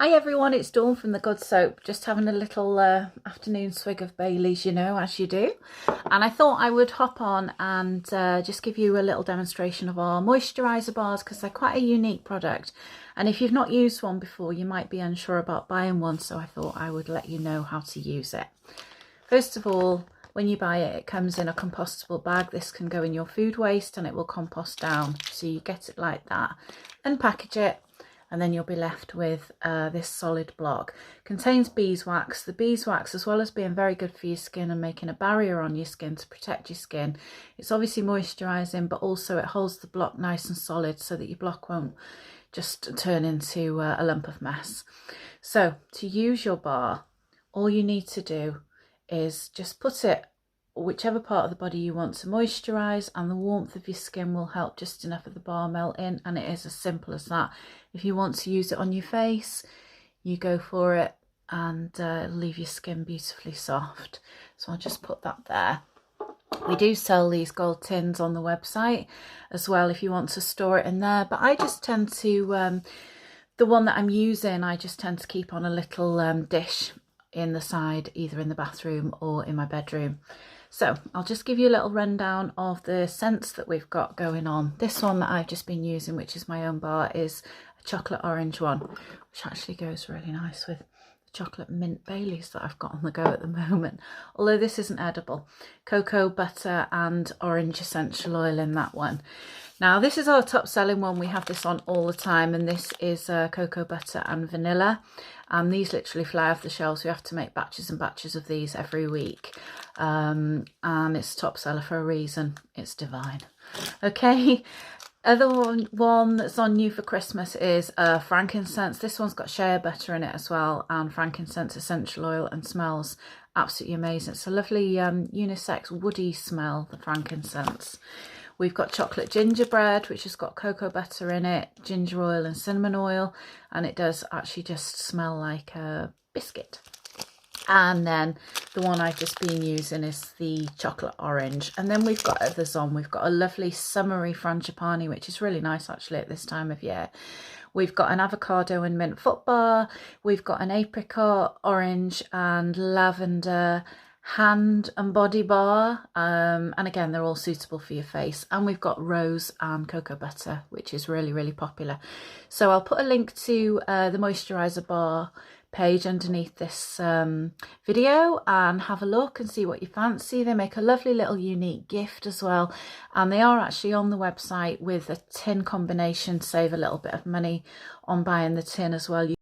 Hi everyone, it's Dawn from The Good Soap, just having a little afternoon swig of Bailey's, you know, as you do. And I thought I would hop on and just give you a little demonstration of our moisturiser bars because they're quite a unique product. And if you've not used one before, you might be unsure about buying one, so I thought I would let you know how to use it. First of all, when you buy it, it comes in a compostable bag. This can go in your food waste and it will compost down. So you get it like that, unpackage it, and then you'll be left with this solid block. Contains beeswax. The beeswax, as well as being very good for your skin and making a barrier on your skin to protect your skin, it's obviously moisturising, but also it holds the block nice and solid so that your block won't just turn into a lump of mess. So to use your bar, all you need to do is just put it whichever part of the body you want to moisturise, and the warmth of your skin will help just enough of the bar melt in, and it is as simple as that. If you want to use it on your face, you go for it, and it'll leave your skin beautifully soft. So I'll just put that there. We do sell these gold tins on the website as well if you want to store it in there, but I just tend to the one that I'm using, I just tend to keep on a little dish in the side, either in the bathroom or in my bedroom. So I'll just give you a little rundown of the scents that we've got going on. This one that I've just been using, which is my own bar, is a chocolate orange one, which actually goes really nice with the chocolate mint Baileys that I've got on the go at the moment. Although this isn't edible. Cocoa butter and orange essential oil in that one. Now this is our top selling one. We have this on all the time, and this is cocoa butter and vanilla. And these literally fly off the shelves. We have to make batches and batches of these every week. And it's top seller for a reason. It's divine. Okay. Other one that's on new for Christmas is frankincense. This one's got shea butter in it as well, and frankincense essential oil, and smells absolutely amazing. It's a lovely unisex woody smell, the frankincense. We've got chocolate gingerbread, which has got cocoa butter in it, ginger oil and cinnamon oil, and it does actually just smell like a biscuit. And then the one I've just been using is the chocolate orange. And then we've got others on. We've got a lovely summery frangipani, which is really nice actually at this time of year. We've got an avocado and mint foot bar. We've got an apricot, orange and lavender hand and body bar, and again they're all suitable for your face. And we've got rose and cocoa butter, which is really popular. So I'll put a link to the moisturiser bar page underneath this video, and have a look and see what you fancy. They make a lovely little unique gift as well, and they are actually on the website with a tin combination to save a little bit of money on buying the tin as well.